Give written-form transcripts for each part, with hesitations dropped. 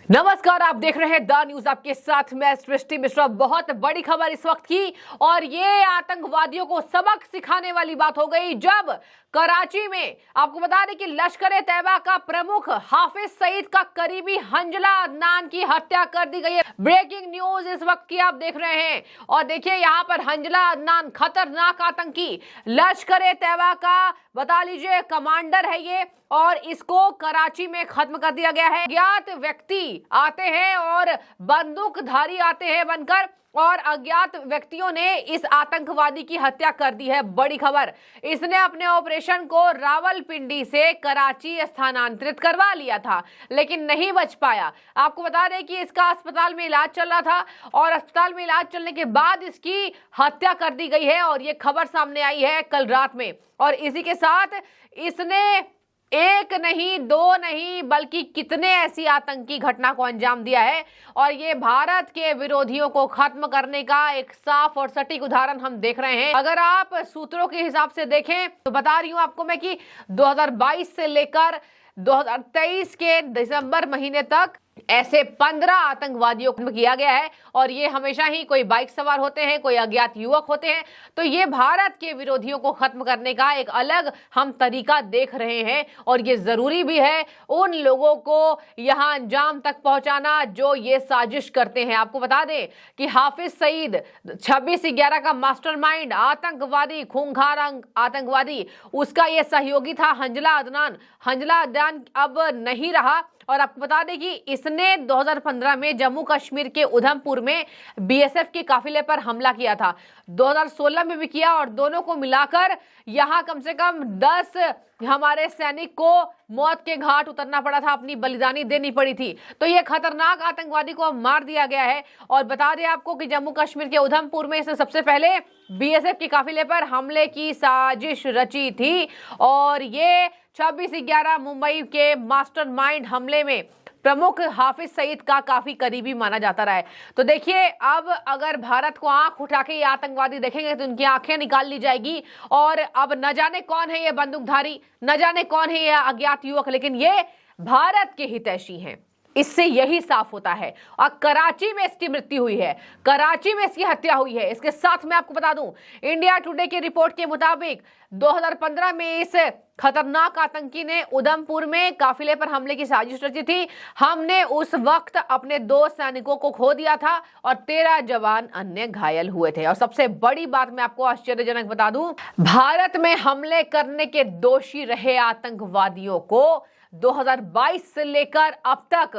नमस्कार, आप देख रहे हैं द न्यूज। आपके साथ मैं सृष्टि मिश्रा। बहुत बड़ी खबर इस वक्त की, और ये आतंकवादियों को सबक सिखाने वाली बात हो गई जब कराची में आपको बता दें कि लश्कर-ए-तैयबा का प्रमुख हाफिज सईद का करीबी हंजला अदनान की हत्या कर दी गई है। ब्रेकिंग न्यूज इस वक्त की आप देख रहे हैं, और देखिए यहाँ पर हंजला अदनान खतरनाक आतंकी, लश्कर-ए-तैयबा का बता लीजिए कमांडर है ये, और इसको कराची में खत्म कर दिया गया है। अज्ञात व्यक्ति आते हैं और बंदूकधारी आते हैं बनकर, और अज्ञात व्यक्तियों ने इस आतंकवादी की हत्या कर दी है। बड़ी खबर, इसने अपने ऑपरेशन को रावलपिंडी से कराची स्थानांतरित करवा लिया था, लेकिन नहीं बच पाया। आपको बता दें कि इसका अस्पताल में इलाज चल रहा था, और अस्पताल में इलाज चलने के बाद इसकी हत्या कर दी गई है, और ये खबर सामने आई है कल रात में। और इसी के साथ इसने एक नहीं, दो नहीं, बल्कि कितने ऐसी आतंकी घटना को अंजाम दिया है, और ये भारत के विरोधियों को खत्म करने का एक साफ और सटीक उदाहरण हम देख रहे हैं। अगर आप सूत्रों के हिसाब से देखें तो बता रही हूं आपको मैं कि 2022 से लेकर 2023 के दिसंबर महीने तक ऐसे 15 आतंकवादियों को किया गया है, और ये हमेशा ही कोई बाइक सवार होते हैं, कोई अज्ञात युवक होते हैं। तो ये भारत के विरोधियों को खत्म करने का एक अलग हम तरीका देख रहे हैं, और ये जरूरी भी है उन लोगों को यहाँ अंजाम तक पहुंचाना जो ये साजिश करते हैं। आपको बता दें कि हाफिज सईद 26/11 का मास्टरमाइंड आतंकवादी, खूंखार आतंकवादी, उसका ये सहयोगी था हंजला अदनान। हंजला अदनान अब नहीं रहा, और आपको बता दें कि इसने 2015 में जम्मू कश्मीर के उधमपुर में बीएसएफ के काफिले पर हमला किया था, 2016 में भी किया, और दोनों को मिलाकर यहां कम से कम 10 हमारे सैनिक को मौत के घाट उतरना पड़ा था, अपनी बलिदानी देनी पड़ी थी। तो ये खतरनाक आतंकवादी को मार दिया गया है। और बता दें आपको कि जम्मू कश्मीर के उधमपुर में इसने सबसे पहले बीएसएफ के काफिले पर हमले की साजिश रची थी, और ये 26/11 मुंबई के मास्टरमाइंड हमले में प्रमुख हाफिज सईद का काफी करीबी माना जाता रहा है। तो देखिए, अब अगर भारत को आंख उठा के ये आतंकवादी देखेंगे तो उनकी आंखें निकाल ली जाएगी, और अब न जाने कौन है ये बंदूकधारी, न जाने कौन है ये अज्ञात युवक, लेकिन ये भारत के हितैषी हैं। इससे यही साफ होता है। और कराची में इसकी मृत्यु हुई है, कराची में इसकी हत्या हुई है। इसके साथ मैं आपको बता दूं, इंडिया टुडे की रिपोर्ट के मुताबिक 2015 में इस खतरनाक आतंकी ने उधमपुर में काफिले पर हमले की साजिश रची थी। हमने उस वक्त अपने 2 सैनिकों को खो दिया था, और 13 जवान अन्य घायल हुए थे। और सबसे बड़ी बात मैं आपको आश्चर्यजनक बता दूं, भारत में हमले करने के दोषी रहे आतंकवादियों को 2022 से लेकर अब तक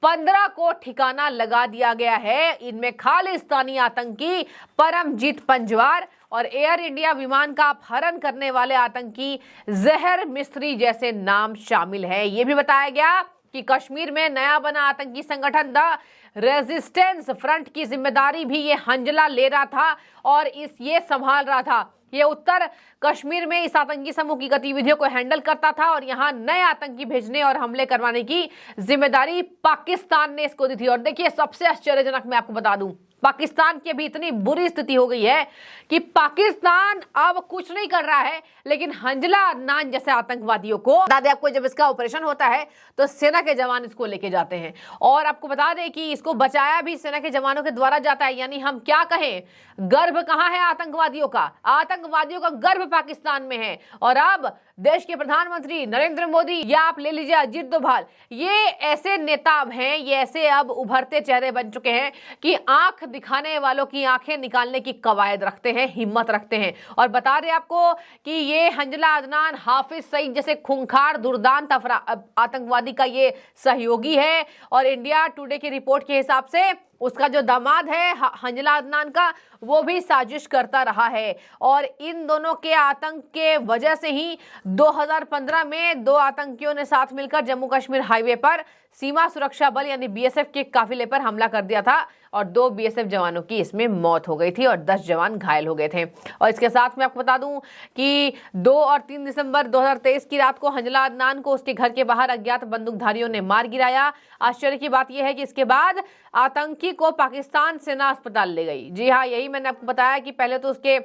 15 को ठिकाना लगा दिया गया है। इनमें खालिस्तानी आतंकी परमजीत पंजवार और एयर इंडिया विमान का अपहरण करने वाले आतंकी जहर मिस्त्री जैसे नाम शामिल हैं। ये भी बताया गया कि कश्मीर में नया बना आतंकी संगठन द रेजिस्टेंस फ्रंट की जिम्मेदारी भी ये हंजला ले रहा था, और ये संभाल रहा था। ये उत्तर कश्मीर में इस आतंकी समूह की गतिविधियों को हैंडल करता था, और यहाँ नए आतंकी भेजने और हमले करवाने की जिम्मेदारी पाकिस्तान ने इसको दी थी। और देखिए, सबसे आश्चर्यजनक मैं आपको बता दूं, पाकिस्तान की भी इतनी बुरी स्थिति हो गई है कि पाकिस्तान अब कुछ नहीं कर रहा है, लेकिन हंजला अदनान जैसे आतंकवादियों को बता दें आपको, जब इसका ऑपरेशन होता है तो सेना के जवान इसको लेके जाते हैं, और आपको बता दें कि इसको बचाया भी सेना के जवानों के द्वारा जाता है। यानी हम क्या कहें, गर्भ कहां है आतंकवादियों का? आतंकवादियों का गर्भ पाकिस्तान में है। और अब देश के प्रधानमंत्री नरेंद्र मोदी, या आप ले लीजिए अजीत डोभाल, ये ऐसे नेता हैं, ये ऐसे अब उभरते चेहरे बन चुके हैं कि आंख दिखाने वालों की आंखें निकालने की कवायद रखते हैं, हिम्मत रखते हैं। और बता दें आपको कि ये हंजला अदनान हाफिज सईद जैसे खूंखार दुर्दांत आतंकवादी का ये सहयोगी है, और इंडिया टुडे की रिपोर्ट के हिसाब से उसका जो दामाद है हंजला अदनान का, वो भी साजिश करता रहा है। और इन दोनों के आतंक के वजह से ही 2015 में 2 आतंकियों ने साथ मिलकर जम्मू कश्मीर हाईवे पर सीमा सुरक्षा बल यानी बीएसएफ के काफिले पर हमला कर दिया था, और 2 बीएसएफ जवानों की इसमें मौत हो गई थी, और 10 जवान घायल हो गए थे। और इसके साथ मैं आपको बता दूं कि 2 और 3 दिसंबर 2023 की रात को हंजला अदनान को उसके घर के बाहर अज्ञात बंदूकधारियों ने मार गिराया। आश्चर्य की बात यह है कि इसके बाद आतंकी को पाकिस्तान सेना अस्पताल ले गई। जी हाँ, यही मैंने आपको बताया कि पहले तो उसके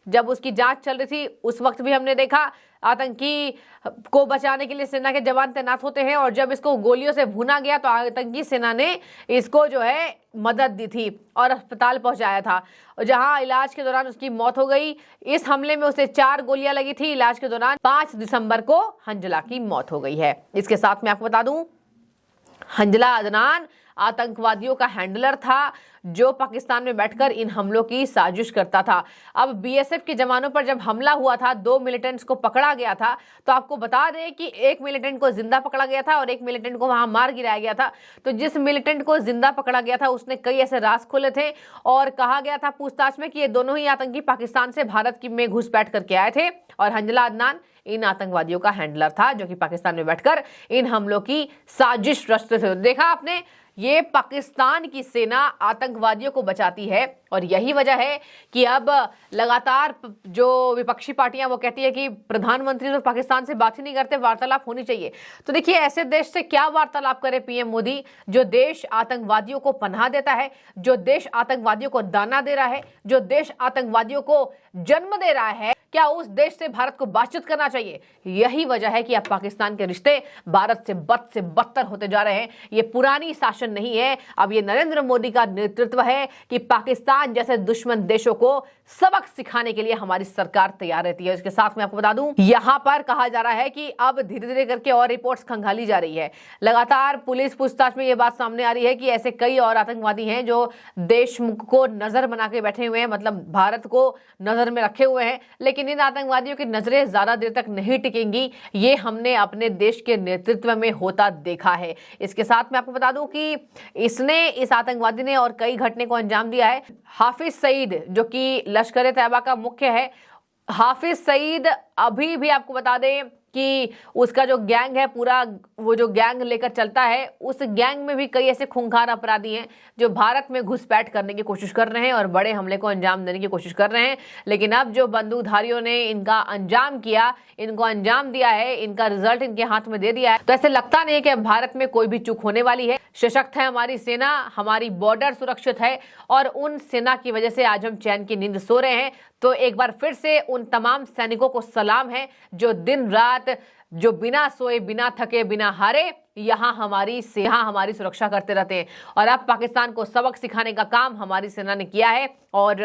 जब उसकी जांच चल रही थी उस वक्त भी हमने देखा आतंकी को बचाने के लिए सेना के जवान तैनात होते हैं, और जब इसको गोलियों से भुना गया तो आतंकी सेना ने इसको जो है मदद दी थी और अस्पताल पहुंचाया था, जहां इलाज के दौरान उसकी मौत हो गई। इस हमले में उसे 4 गोलियां लगी थी। इलाज के दौरान 5 दिसंबर को हंजला की मौत हो गई है। इसके साथ मैं आपको बता दूं, हंजला अदनान आतंकवादियों का हैंडलर था जो पाकिस्तान में बैठकर इन हमलों की साजिश करता था। अब बीएसएफ के जवानों पर जब हमला हुआ था, 2 मिलिटेंट्स को पकड़ा गया था, तो आपको बता दें कि एक मिलिटेंट को जिंदा पकड़ा गया था और एक मिलिटेंट को वहां मार गिराया गया था। तो जिस मिलिटेंट को जिंदा पकड़ा गया था उसने कई ऐसे राज खोले थे और कहा गया था पूछताछ में कि ये दोनों ही आतंकी पाकिस्तान से भारत में घुसपैठ करके आए थे, और हंजला अदनान इन आतंकवादियों का हैंडलर था जो कि पाकिस्तान में बैठकर इन हमलों की साजिश रचते थे। देखा आपने, ये पाकिस्तान की सेना आतंकवादियों को बचाती है, और यही वजह है कि अब लगातार जो विपक्षी पार्टियां वो कहती है कि प्रधानमंत्री तो पाकिस्तान से बात ही नहीं करते, वार्तालाप होनी चाहिए। तो देखिए, ऐसे देश से क्या वार्तालाप करे पीएम मोदी, जो देश आतंकवादियों को पनाह देता है, जो देश आतंकवादियों को दाना दे रहा है, जो देश आतंकवादियों को जन्म दे रहा है। क्या उस देश से भारत को बातचीत करना चाहिए? यही वजह है कि अब पाकिस्तान के रिश्ते भारत से बदतर होते जा रहे हैं। ये पुरानी शासन नहीं है, अब ये नरेंद्र मोदी का नेतृत्व है कि पाकिस्तान जैसे दुश्मन देशों को सबक सिखाने के लिए हमारी सरकार तैयार रहती है। इसके साथ मैं आपको बता दूं, यहां पर कहा जा रहा है कि अब धीरे धीरे करके और रिपोर्ट्स खंगाली जा रही है। लगातार पुलिस पूछताछ में यह बात सामने आ रही है कि ऐसे कई और आतंकवादी हैं जो देश को नजर बना के बैठे हुए हैं, मतलब भारत को नजर में रखे हुए हैं। लेकिन इन आतंकवादियों की नजरें ज्यादा देर तक नहीं टिकेंगी, ये हमने अपने देश के नेतृत्व में होता देखा है। इसके साथ मैं आपको बता दूं कि इस आतंकवादी ने और कई घटने को अंजाम दिया है। हाफिज सईद, जो कि लश्कर तैयबा का मुख्य है, हाफिज सईद अभी भी आपको बता दें कि उसका जो गैंग है, पूरा वो जो गैंग लेकर चलता है, उस गैंग में भी कई ऐसे खूंखार अपराधी हैं जो भारत में घुसपैठ करने की कोशिश कर रहे हैं और बड़े हमले को अंजाम देने की कोशिश कर रहे हैं। लेकिन अब जो बंदूकधारियों ने इनका अंजाम किया, इनको अंजाम दिया है, इनका रिजल्ट इनके हाथ में दे दिया है, तो ऐसे लगता नहीं है कि भारत में कोई भी चूक होने वाली है। सशक्त है हमारी सेना, हमारी बॉर्डर सुरक्षित है, और उन सेना की वजह से आज हम चैन की नींद सो रहे हैं। तो एक बार फिर से उन तमाम सैनिकों को सलाम है जो दिन रात, जो बिना सोए, बिना थके, बिना हारे यहाँ हमारी सुरक्षा करते रहते हैं। और अब पाकिस्तान को सबक सिखाने का काम हमारी सेना ने किया है, और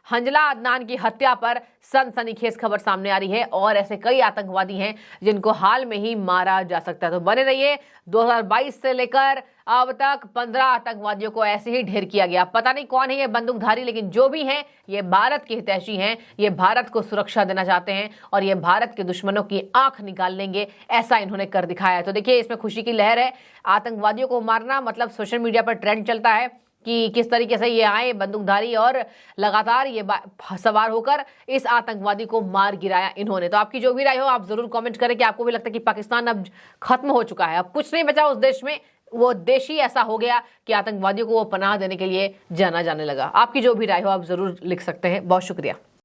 हंजला अदनान की हत्या पर सनसनीखेज खबर सामने आ रही है, और ऐसे कई आतंकवादी हैं जिनको हाल में ही मारा जा सकता है। तो बने रहिए, 2022 से लेकर अब तक 15 आतंकवादियों को ऐसे ही ढेर किया गया। पता नहीं कौन है ये बंदूकधारी, लेकिन जो भी हैं ये भारत के हितैषी हैं, ये भारत को सुरक्षा देना चाहते हैं, और ये भारत के दुश्मनों की आंख निकाल लेंगे, ऐसा इन्होंने कर दिखाया है। तो देखिए, इसमें खुशी की लहर है। आतंकवादियों को मारना, मतलब सोशल मीडिया पर ट्रेंड चलता है कि किस तरीके से ये आए बंदूकधारी और लगातार ये सवार होकर इस आतंकवादी को मार गिराया इन्होंने। तो आपकी जो भी राय हो आप जरूर कमेंट करें कि आपको भी लगता है कि पाकिस्तान अब खत्म हो चुका है, अब कुछ नहीं बचा उस देश में, वो देश ही ऐसा हो गया कि आतंकवादियों को वो पनाह देने के लिए जाना जाने लगा। आपकी जो भी राय हो आप जरूर लिख सकते हैं। बहुत शुक्रिया।